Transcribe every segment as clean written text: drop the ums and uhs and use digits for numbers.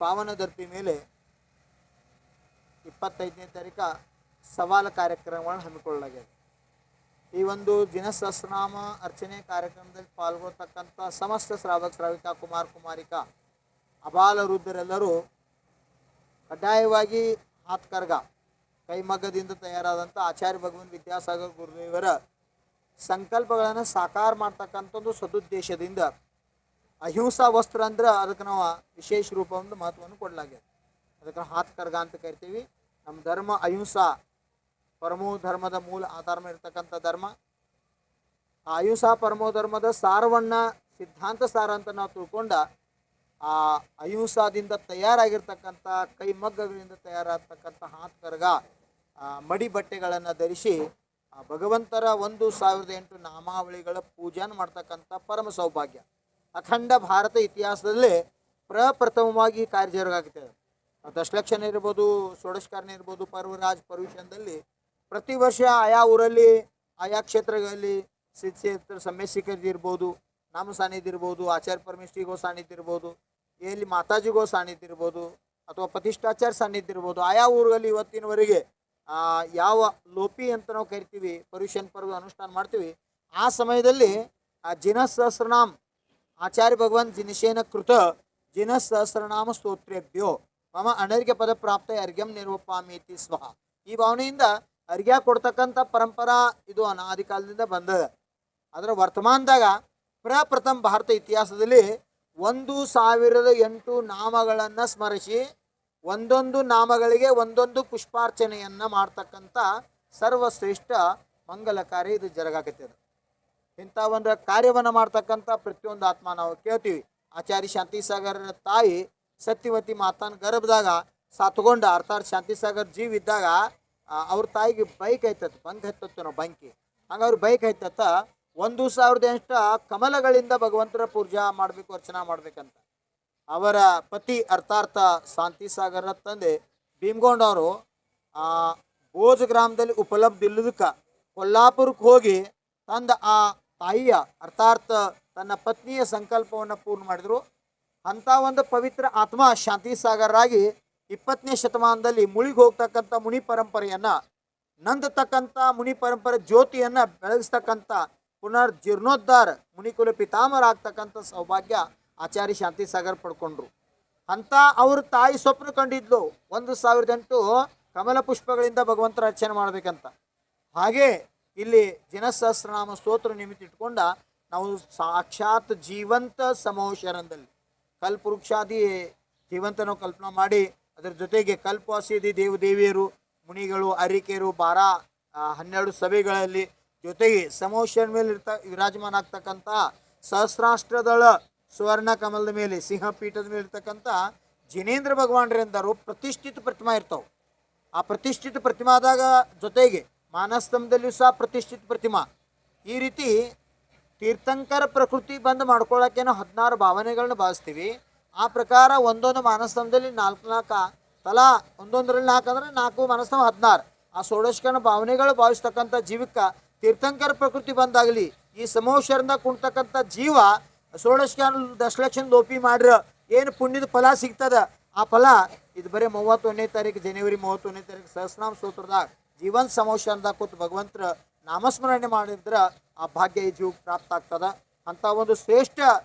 ಪಾವನ ಧರ್ತಿ ಮೇಲೆ 25ನೇ ತಾರೀಕು ಸವಾಲು ಕಾರ್ಯಕ್ರಮಗಳನ್ನು ಹಮ್ಮಿಕೊಳ್ಳಲಾಗಿದೆ. ಈ ಒಂದು ದಿನ ಸಹಸ್ರನಾಮ ಅರ್ಚನೆ ಕಾರ್ಯಕ್ರಮದಲ್ಲಿ ಪಾಲ್ಗೊಳ್ತಕ್ಕಂಥ ಸಮಸ್ತ ಶ್ರಾವಕ ಶ್ರಾವಿಕ ಕುಮಾರ ಕುಮಾರಿಕಾ ಅಬಾಲ ವೃದ್ಧರೆಲ್ಲರೂ ಕಡ್ಡಾಯವಾಗಿ ಹಾತ್ಕರ್ಗ ಕೈಮಗ್ಗದಿಂದ ತಯಾರಾದಂಥ ಆಚಾರ್ಯ ಭಗವಾನ್ ವಿದ್ಯಾಸಾಗರ್ ಗುರುದೇವರ ಸಂಕಲ್ಪಗಳನ್ನು ಸಾಕಾರ ಮಾಡ್ತಕ್ಕಂಥದ್ದು ಸದುದ್ದೇಶದಿಂದ ಅಹಿಂಸಾ ವಸ್ತ್ರ ಅಂದ್ರೆ ಅದಕ್ಕೆ ನಾವು ವಿಶೇಷ ರೂಪ ಒಂದು ಮಹತ್ವವನ್ನು ಕೊಡಲಾಗಿದೆ. ಅದಕ್ಕೆ ಹಾತ್ಕರ್ಗ ಅಂತ ಕರಿತೀವಿ. ನಮ್ಮ ಧರ್ಮ ಅಹಿಂಸಾ ಪರಮೋ ಧರ್ಮದ ಮೂಲ ಆಧಾರ ಇರ್ತಕ್ಕಂಥ ಧರ್ಮ. ಆ ಅಹಿಂಸಾ ಪರಮೋ ಧರ್ಮದ ಸಾರವನ್ನು ಸಿದ್ಧಾಂತ ಸಾರ ಅಂತ ನಾವು ತಿಳ್ಕೊಂಡ ಆ ಅಹಿಂಸಾದಿಂದ ತಯಾರಾಗಿರ್ತಕ್ಕಂಥ ಕೈಮಗ್ಗಗಳಿಂದ ತಯಾರಾಗ್ತಕ್ಕಂಥ ಹಾತ್ಕರ್ಗ ಮಡಿ ಬಟ್ಟೆಗಳನ್ನು ಧರಿಸಿ ಭಗವಂತರ 1008 ನಾಮಾವಳಿಗಳ ಪೂಜಾನ ಮಾಡ್ತಕ್ಕಂಥ ಪರಮ ಸೌಭಾಗ್ಯ. ಅಖಂಡ ಭಾರತ ಇತಿಹಾಸದಲ್ಲೇ ಪ್ರಪ್ರಥಮವಾಗಿ ಕಾರ್ಯ ಜರುಗಾಗ್ತದೆ. ದಶಲಕ್ಷಣ ಇರ್ಬೋದು, ಷೋಡಶಕರ್ಣ ಇರ್ಬೋದು, ಪರ್ವರಾಜ್ ಪರ್ವಿಷನ್ದಲ್ಲಿ ಪ್ರತಿ ವರ್ಷ ಆಯಾ ಊರಲ್ಲಿ ಆಯಾ ಕ್ಷೇತ್ರಗಳಲ್ಲಿ ಕ್ಷೇತ್ರ ಸಮ್ಮೇಶಿಕರ್ದು ಇರ್ಬೋದು, ನಾಮ ಸಾನ್ನಿಧ್ಯ ಇರ್ಬೋದು, ಆಚಾರ್ಯ ಪರಮೇಶ್ವರಿಗೋ ಸಾನ್ನಿಧ್ಯ ಇರ್ಬೋದು, ಎಲ್ಲಿ ಮಾತಾಜಿಗೋ ಸಾನ್ನಿಧ್ಯ ಇರ್ಬೋದು, ಅಥವಾ ಪ್ರತಿಷ್ಠಾಚಾರ್ಯ ಸಾನ್ನಿಧ್ಯ ಇರ್ಬೋದು. ಆಯಾ ಊರುಗಳಲ್ಲಿ ಇವತ್ತಿನವರೆಗೆ ಯಾವ ಲೋಪಿ ಅಂತ ನಾವು ಕರಿತೀವಿ, ಪರ್ವಿಷನ್ ಪರ್ವ ಅನುಷ್ಠಾನ ಮಾಡ್ತೀವಿ. ಆ ಸಮಯದಲ್ಲಿ ಆ ಜಿನ ಸಹಸ್ರನಾಮ್ ಆಚಾರ್ಯ ಭಗವಾನ್ ಜಿನಿಷೇನ ಕೃತ ಜಿನ ಸಹಸ್ರನಾಮ ಸ್ತೋತ್ರೇಭ್ಯೋ ಮಮ ಅನರ್ಘ್ಯ ಪದ ಪ್ರಾಪ್ತ ಅರ್ಘ್ಯಂ ನಿರ್ವಪಾಮೀತಿ ಸ್ವಹ. ಈ ಭಾವನೆಯಿಂದ ಅರ್ಘ್ಯ ಕೊಡ್ತಕ್ಕಂಥ ಪರಂಪರಾ ಇದು ಅನಾದಿ ಕಾಲದಿಂದ ಬಂದದ. ಅದರ ವರ್ತಮಾನದಾಗ ಪ್ರಪ್ರಥಮ ಭಾರತ ಇತಿಹಾಸದಲ್ಲಿ 1008 ನಾಮಗಳನ್ನು ಸ್ಮರಿಸಿ ಒಂದೊಂದು ನಾಮಗಳಿಗೆ ಒಂದೊಂದು ಪುಷ್ಪಾರ್ಚನೆಯನ್ನು ಮಾಡ್ತಕ್ಕಂಥ ಸರ್ವಶ್ರೇಷ್ಠ ಮಂಗಲ ಕಾರ್ಯ ಇದು ಜರುಗಾಕತ್ತಿದೆ. ಇಂಥ ಒಂದು ಕಾರ್ಯವನ್ನು ಮಾಡ್ತಕ್ಕಂಥ ಪ್ರತಿಯೊಂದು ಆತ್ಮ ನಾವು ಕೇಳ್ತೀವಿ. ಆಚಾರ್ಯ ಶಾಂತಿಸಾಗರ ತಾಯಿ ಸತ್ಯವತಿ ಮಾತಾನ ಗರ್ಭದಾಗ ಸಾತ್ಕೊಂಡ ಅರ್ಥಾತ್ ಶಾಂತಿಸಾಗರ್ ಜೀವ ಇದ್ದಾಗ ಅವ್ರ ತಾಯಿಗೆ ಬೈಕ್ ಐತತ್ ಬಂಕ್ ಹತ್ತತ್ತು ನಾವು ಬಂಕಿ ಹಂಗೆ ಅವ್ರ ಬೈಕ್ ಐತತ್ತ 1008 ಕಮಲಗಳಿಂದ ಭಗವಂತರ ಪೂಜಾ ಮಾಡಬೇಕು, ಅರ್ಚನಾ ಮಾಡ್ಬೇಕಂತ. ಅವರ ಪತಿ ಅರ್ಥಾರ್ಥ ಶಾಂತಿಸಾಗರ ತಂದೆ ಭೀಮಗೊಂಡವರು ಬೋಜ್ ಗ್ರಾಮದಲ್ಲಿ ಉಪಲಬ್ಧ ಇಲ್ಲದಕ್ಕೆ ಕೊಲ್ಲಾಪುರಕ್ಕೆ ಹೋಗಿ ತಂದ ಆ ತಾಯಿಯ ಅರ್ಥಾರ್ಥ ತನ್ನ ಪತ್ನಿಯ ಸಂಕಲ್ಪವನ್ನು ಪೂರ್ಣ ಮಾಡಿದರು. ಅಂಥ ಒಂದು ಪವಿತ್ರ ಆತ್ಮ ಶಾಂತಿಸಾಗರಾಗಿ 20ನೇ ಶತಮಾನದಲ್ಲಿ ಮುಳುಗಿ ಹೋಗ್ತಕ್ಕಂಥ ಮುನಿ ಪರಂಪರೆಯನ್ನು ನಂದತಕ್ಕಂಥ ಮುನಿ ಪರಂಪರೆ ಜ್ಯೋತಿಯನ್ನು ಬೆಳಗಿಸ್ತಕ್ಕಂಥ ಪುನರ್ ಜೀರ್ಣೋದ್ಧಾರ ಮುನಿಕುಲ ಪಿತಾಮರಾಗ್ತಕ್ಕಂಥ ಸೌಭಾಗ್ಯ ಆಚಾರ್ಯ ಶಾಂತಿಸಾಗರ್ ಪಡ್ಕೊಂಡ್ರು. ಅಂಥ ಅವ್ರ ತಾಯಿ ಸ್ವಪ್ನ ಕಂಡಿದ್ಲು 1008 ಕಮಲ ಪುಷ್ಪಗಳಿಂದ ಭಗವಂತರ ಅರ್ಚನೆ ಮಾಡ್ಬೇಕಂತ. ಹಾಗೆ ಇಲ್ಲಿ ಜಿನಸಹಸ್ರನಾಮ ಸ್ತೋತ್ರ ನಿಮಿತ್ತ ಇಟ್ಕೊಂಡ ನಾವು ಸಾಕ್ಷಾತ್ ಜೀವಂತ ಸಮೋಶರಂದಲ್ಲಿ ಕಲ್ಪವೃಕ್ಷಾದಿ ಜೀವಂತ ನಾವು ಕಲ್ಪನಾ ಮಾಡಿ ಅದರ ಜೊತೆಗೆ ಕಲ್ಪವಾಸಿದಿ ದೇವದೇವಿಯರು ಮುನಿಗಳು ಅರಿಕೆಯರು 12 ಸಭೆಗಳಲ್ಲಿ ಜೊತೆಗೆ ಸಮೋಶರ ಮೇಲೆ ವಿರಾಜಮಾನ ಆಗ್ತಕ್ಕಂಥ ಸಹಸ್ರಾಷ್ಟ್ರದಳ ಸುವರ್ಣ ಕಮಲದ ಮೇಲೆ ಸಿಂಹಪೀಠದ ಮೇಲೆ ಇರ್ತಕ್ಕಂಥ ಜಿನೇಂದ್ರ ಭಗವಾನ್ರೆಂದರು ಪ್ರತಿಷ್ಠಿತ ಪ್ರತಿಮಾ ಇರ್ತಾವೆ. ಆ ಪ್ರತಿಷ್ಠಿತ ಪ್ರತಿಮಾದಾಗ ಜೊತೆಗೆ ಮಾನಸ್ತಂಭದಲ್ಲಿಯೂ ಸಹ ಪ್ರತಿಷ್ಠಿತ ಪ್ರತಿಮಾ. ಈ ರೀತಿ ತೀರ್ಥಂಕರ ಪ್ರಕೃತಿ ಬಂದು ಮಾಡ್ಕೊಳ್ಳೋಕ್ಕೇನೋ 16 ಭಾವನೆಗಳನ್ನ ಭಾವಿಸ್ತೀವಿ. ಆ ಪ್ರಕಾರ ಒಂದೊಂದು ಮಾನಸ್ತಂಭದಲ್ಲಿ 4 ತಲಾ ಒಂದೊಂದರಲ್ಲಿ 4 ಅಂದರೆ 4 ಮಾನಸ್ತಂಭ 16. ಆ ಷೋಡಶಕರ್ಣ ಭಾವನೆಗಳು ಭಾವಿಸ್ತಕ್ಕಂಥ ಜೀವಕ್ಕೆ ತೀರ್ಥಂಕರ ಪ್ರಕೃತಿ ಬಂದಾಗಲಿ ಈ ಸಮೋಶರಿಂದ ಕುಣ್ತಕ್ಕಂಥ ಜೀವ ಷೋಡಶಕರ್ಣ ದಶಲಕ್ಷ ಲೋಪಿ ಮಾಡ್ರ ಏನು ಪುಣ್ಯದ ಫಲ ಸಿಗ್ತದ. ಆ ಫಲ ಇದು ಬರೀ 31ನೇ ತಾರೀಕು ಜನವರಿ 31ನೇ ತಾರೀಕು ಸಹಸ್ರನಾಮ ಸ್ತೋತ್ರದಾಗ ಜೀವನ್ ಸಮೋಶಂದಾಗ ಕೂತು ಭಗವಂತರ ನಾಮಸ್ಮರಣೆ ಮಾಡಿದ್ರೆ ಆ ಭಾಗ್ಯ ಈ ಜೀವಕ್ಕೆ ಪ್ರಾಪ್ತ ಆಗ್ತದ. ಅಂಥ ಒಂದು ಶ್ರೇಷ್ಠ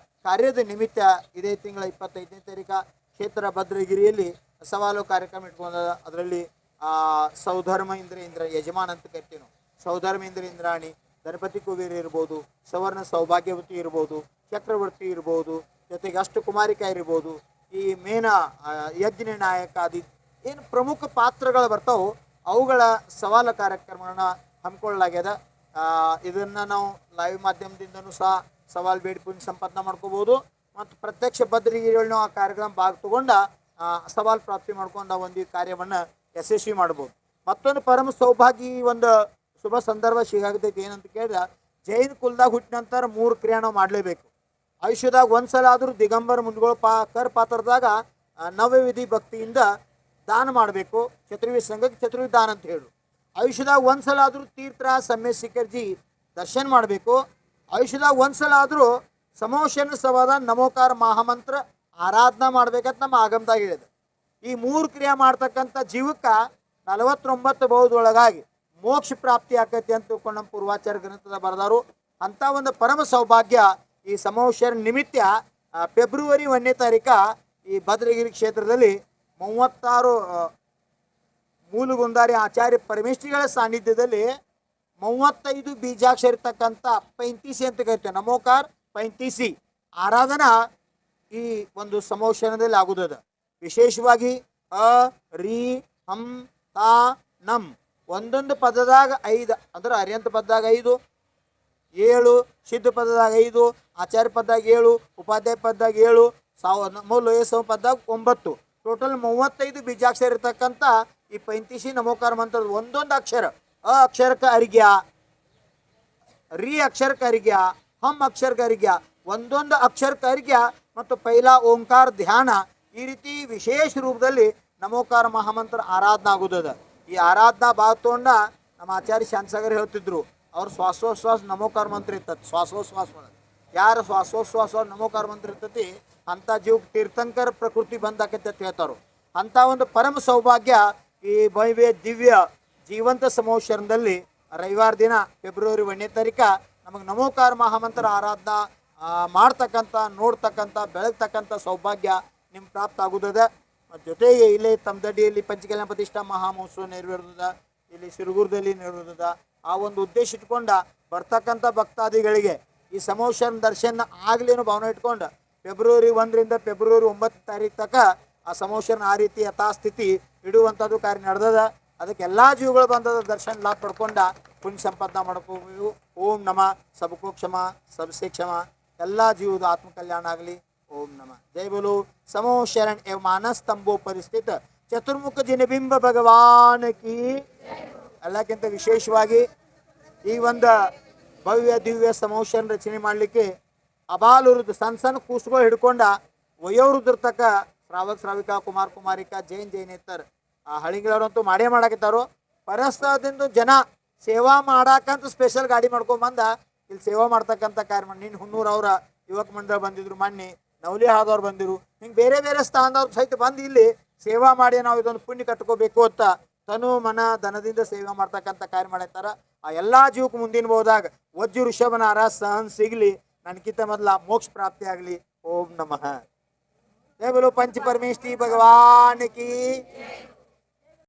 ಕಾರ್ಯದ ನಿಮಿತ್ತ ಇದೇ ತಿಂಗಳ 25ನೇ ತಾರೀಕು ಕ್ಷೇತ್ರ ಭದ್ರಗಿರಿಯಲ್ಲಿ ಸವಾಲು ಕಾರ್ಯಕ್ರಮ ಇಟ್ಕೊಂಡ. ಅದರಲ್ಲಿ ಸೌಧರ್ಮ ಇಂದ್ರ ಯಜಮಾನ್ ಅಂತ ಕರಿತೀವಿ ನಾವು. ಸೌಧರ್ಮ ಇಂದ್ರಾಣಿ ಗಣಪತಿ ಕುಬೇರ ಇರ್ಬೋದು, ಸವರ್ಣ ಸೌಭಾಗ್ಯವತಿ ಇರ್ಬೋದು, ಚಕ್ರವರ್ತಿ ಇರ್ಬೋದು, ಜೊತೆಗೆ ಅಷ್ಟಕುಮಾರಿಕಾ ಇರ್ಬೋದು, ಈ ಮೇನ ಯಜ್ಞ ನಾಯಕ ಆದಿ ಏನು ಪ್ರಮುಖ ಪಾತ್ರಗಳು ಬರ್ತಾವೆ ಅವುಗಳ ಸವಾಲು ಕಾರ್ಯಕ್ರಮಗಳನ್ನ ಹಮ್ಮಿಕೊಳ್ಳಲಾಗ್ಯದ. ಇದನ್ನು ನಾವು ಲೈವ್ ಮಾಧ್ಯಮದಿಂದನೂ ಸಹ ಸವಾಲು ಬೇಡಿ ಪುಣ್ಯ ಸಂಪಾದನೆ ಮಾಡ್ಕೋಬೋದು ಮತ್ತು ಪ್ರತ್ಯಕ್ಷ ಭದ್ರಗಿರಿಗಳನ್ನೂ ಆ ಕಾರ್ಯಕ್ರಮ ಭಾಗ ತಗೊಂಡ ಸವಾಲು ಪ್ರಾಪ್ತಿ ಮಾಡ್ಕೊಂಡು ಒಂದು ಈ ಕಾರ್ಯವನ್ನು ಯಶಸ್ವಿ ಮಾಡ್ಬೋದು. ಮತ್ತೊಂದು ಪರಮ ಸೌಭಾಗ್ಯ ಒಂದು ಶುಭ ಸಂದರ್ಭ ಸಿಗಾಗ್ತೈತಿ ಏನಂತ ಕೇಳಿದ್ರೆ, ಜೈನ ಕುಲದಾಗ ಹುಟ್ಟಿದ ನಂತರ 3 ಕ್ರಿಯೆ ನಾವು ಮಾಡಲೇಬೇಕು. ಆಯುಷ್ಯದಾಗ ಒಂದ್ಸಲ ಆದರೂ ದಿಗಂಬರ ಮುಂದ್ಗಳು ಕರ್ ಪಾತ್ರದಾಗ ನವವಿಧಿ ಭಕ್ತಿಯಿಂದ ದಾನ ಮಾಡಬೇಕು. ಚತುರ್ವಿಧ ಸಂಘಕ್ಕೆ ಚತುರ್ವಿಧ ದಾನ ಅಂತ ಹೇಳು. ಆಯುಷ್ಯದಾಗ ಒಂದ್ಸಲ ಆದರೂ ತೀರ್ಥ ಸಮ್ಮೇಶಿಖರ್ಜಿ ದರ್ಶನ ಮಾಡಬೇಕು. ಆಯುಷ್ಯದಾಗ ಒಂದ್ಸಲ ಆದರೂ ಸಮೋಶನ ಸವಾದ ನಮೋಕಾರ ಮಹಾಮಂತ್ರ ಆರಾಧನಾ ಮಾಡ್ಬೇಕಂತ ನಮ್ಮ ಆಗಮದಾಗ ಹೇಳಿದೆ. ಈ 3 ಕ್ರಿಯೆ ಮಾಡ್ತಕ್ಕಂಥ ಜೀವಕ್ಕೆ 49 ಬಹುದೊಳಗಾಗಿ ಮೋಕ್ಷ ಪ್ರಾಪ್ತಿ ಆಕೈತಿ ಅಂತ ತಿಳ್ಕೊಂಡು ನಮ್ಮ ಪೂರ್ವಾಚಾರ್ಯ ಗ್ರಂಥದ ಬರೆದಾರು. ಅಂಥ ಒಂದು ಪರಮ ಸೌಭಾಗ್ಯ ಈ ಸಮವಸ್ಯರ ನಿಮಿತ್ತ ಫೆಬ್ರವರಿ 1ನೇ ತಾರೀಕು ಈ ಭದ್ರಗಿರಿ ಕ್ಷೇತ್ರದಲ್ಲಿ 36 ಮೂಲಗುಂದಾರಿ ಆಚಾರ್ಯ ಪರಮೇಶ್ವರಿಗಳ ಸಾನ್ನಿಧ್ಯದಲ್ಲಿ 35 ಬೀಜಾಕ್ಷರ ಇರ್ತಕ್ಕಂಥ 35 ಅಂತ ಕರಿತೇವೆ, ನಮೋಕಾರ 35 ಆರಾಧನಾ ಈ ಒಂದು ಸಮವಸ್ಯದಲ್ಲಿ ಆಗುದದ. ವಿಶೇಷವಾಗಿ ಅ ರಿ ಹಂ ತಾ ನಂ ಒಂದೊಂದು ಪದದಾಗ 5 ಅಂದ್ರೆ ಅರ್ಯಂತ ಪದದಾಗ 5, 7 ಸಿದ್ಧ ಪದದಾಗ 5, ಆಚಾರ್ಯ ಪದದಾಗ 7, ಉಪಾಧ್ಯಾಯ ಪದದಾಗ 7, ಮೌಲ್ಯಸವ ಪದದಾಗ 9, ಟೋಟಲ್ 35 ಬೀಜಾಕ್ಷರ ಇರ್ತಕ್ಕಂಥ ಈ 35 ನಮೋಕಾರ ಮಂತ್ರದ ಒಂದೊಂದು ಅಕ್ಷರ ಅ ಅಕ್ಷರಕ್ಕೆ ಅರಿಗ್ಯ, ರಿ ಅಕ್ಷರಕ್ಕೆ ಅರಿಗ್ಯ, ಹಮ್ ಅಕ್ಷರಕ್ಕೆ ಅರಿಗ್ಯ, ಒಂದೊಂದು ಅಕ್ಷರಕ್ಕೆ ಅರಿಗ್ಯ ಮತ್ತು ಪೈಲಾ ಓಂಕಾರ ಧ್ಯಾನ ಈ ರೀತಿ ವಿಶೇಷ ರೂಪದಲ್ಲಿ ನಮೋಕಾರ ಮಹಾಮಂತ್ರ ಆರಾಧನಾ ಆಗುದದ. ಈ ಆರಾಧನಾ ಭಾಗತೊಂಡ ನಮ್ಮ ಆಚಾರ್ಯ ಶಾಂತಸಾಗರ್ ಹೇಳ್ತಿದ್ರು, ಅವ್ರು ಶ್ವಾಸೋಶ್ವಾಸ ನಮೋಕಾರ ಮಂತ್ರ ಇರ್ತದೆ. ಶ್ವಾಸೋಶ್ವಾಸ ಯಾರು ಶ್ವಾಸೋಶ್ವಾಸ ನಮೋಕಾರ ಮಂತ್ರ ಇರ್ತತಿ ಅಂಥ ಜೀವಕ್ಕೆ ತೀರ್ಥಂಕರ ಪ್ರಕೃತಿ ಬಂದಾಕೈತೆ ಅಂತ ಹೇಳ್ತಾರೋ. ಅಂಥ ಒಂದು ಪರಮ ಸೌಭಾಗ್ಯ ಈ ಭವ್ಯ ದಿವ್ಯ ಜೀವಂತ ಸಮವಸ್ಯರದಲ್ಲಿ ರವಿವಾರ ದಿನ ಫೆಬ್ರವರಿ 1ನೇ ತಾರೀಕು ನಮಗೆ ನಮೋಕಾರ ಮಹಾಮಂತ್ರ ಆರಾಧನಾ ಮಾಡ್ತಕ್ಕಂಥ ನೋಡ್ತಕ್ಕಂಥ ಬೆಳಗ್ತಕ್ಕಂಥ ಸೌಭಾಗ್ಯ ನಿಮ್ಗೆ ಪ್ರಾಪ್ತ ಆಗುತ್ತದೆ. ಜೊತೆಗೆ ಇಲ್ಲಿ ತಮ್ಮದಡ್ಡಿಯಲ್ಲಿ ಪಂಚಕಲ್ಯಾಣ ಪ್ರತಿಷ್ಠಾ ಮಹಾಮಹೋತ್ಸವ ನೆರವೇರುವುದ, ಇಲ್ಲಿ ಸಿರುಗುರದಲ್ಲಿ ನೆರವೇರುವುದ. ಆ ಒಂದು ಉದ್ದೇಶ ಇಟ್ಕೊಂಡ ಬರ್ತಕ್ಕಂಥ ಭಕ್ತಾದಿಗಳಿಗೆ ಈ ಸಮವಸ್ಯರ ದರ್ಶನ ಆಗಲಿ ಅನ್ನೋ ಭಾವನೆ ಇಟ್ಕೊಂಡು ಫೆಬ್ರವರಿ 1ರಿಂದ ಫೆಬ್ರವರಿ 9 ತಾರೀಕು ತನಕ ಆ ಸಮವಸ್ಯರನ ಆ ರೀತಿ ಯಥಾಸ್ಥಿತಿ ಇಡುವಂಥದ್ದು ಕಾರ್ಯ ನಡೆದದ. ಅದಕ್ಕೆ ಎಲ್ಲ ಜೀವಗಳು ಬಂದದ ದರ್ಶನ ಲಾಭ ಪಡ್ಕೊಂಡ ಪುಣ್ಯ ಸಂಪಾದನೆ ಮಾಡ್ಕೋಬೇಕು. ಓಂ ನಮಃ ಸಬಕೋ ಕ್ಷಮ ಸಬ್ಸೆ ಕ್ಷಮ, ಎಲ್ಲ ಜೀವದ ಆತ್ಮಕಲ್ಯಾಣ ಆಗಲಿ. ಓಂ ನಮಃ. ಜೈ ಬೋಲೋ ಸಮೋ ಶರಣ ಎವ ಮಾನಸ್ ತಂಬೋ ಪರಿಸ್ಥಿತ ಚತುರ್ಮುಖ ಜಿನಬಿಂಬ ಭಗವಾನ್ ಕಿ. ಎಲ್ಲಕ್ಕಿಂತ ವಿಶೇಷವಾಗಿ ಈ ಒಂದು ಭವ್ಯ ದಿವ್ಯ ಸಮವಸ್ಯನ ರಚನೆ ಮಾಡಲಿಕ್ಕೆ ಅಬಾಲುರುದು ಸಣ್ಣ ಸಣ್ಣ ಕೂಸುಗಳು ಹಿಡ್ಕೊಂಡ ವಯೋವೃದ್ಧರ್ತಕ್ಕ ಶ್ರಾವಕ ಶ್ರಾವಿಕಾ ಕುಮಾರ ಕುಮಾರಿಕಾ ಜೈನೇತರ್ ಆ ಹಳಿಗಳವ್ರಂತೂ ಮಾಡೇ ಮಾಡಾಕತ್ತಾರೋ. ಪರಸ್ಥಳದಿಂದ ಜನ ಸೇವಾ ಮಾಡಾಕಂತ ಸ್ಪೆಷಲ್ ಗಾಡಿ ಮಾಡ್ಕೊಂಬಂದ ಇಲ್ಲಿ ಸೇವಾ ಮಾಡ್ತಕ್ಕಂಥ ಕಾರ್ಯ ಮಾಡಿ. ನಿನ್ನ ಹುನ್ನೂರು ಅವರ ಯುವಕ ಮಂಡಳ ಬಂದಿದ್ರು, ಮೊನ್ನೆ ನವಲಿ ಹಾದವ್ರು ಬಂದಿರು, ಹಿಂಗೆ ಬೇರೆ ಬೇರೆ ಸ್ಥಾನದವ್ರು ಸಹಿತ ಬಂದು ಇಲ್ಲಿ ಸೇವಾ ಮಾಡಿ ನಾವು ಇದೊಂದು ಪುಣ್ಯ ಕಟ್ಕೋಬೇಕು ಅಂತ ತನು ಮನ ಧನದಿಂದ ಸೇವೆ ಮಾಡ್ತಕ್ಕಂಥ ಕಾರ್ಯ ಮಾಡತ್ತಾರ. ಆ ಎಲ್ಲ ಜೀವಕ್ಕೆ ಮುಂದಿನ ಬೋದಾಗ ವಜ್ಜು ಋಷಭನಾರ ಸಹನ್ ಸಿಗಲಿ, ನನಗಿಂತ ಮೊದಲ ಮೋಕ್ಷ ಪ್ರಾಪ್ತಿ ಆಗಲಿ. ಓಂ ನಮಃ. ಜೈ ಬೋಲೋ ಪಂಚ ಪರಮೇಶ್ವರಿ ಭಗವಾನ್ ಕಿ.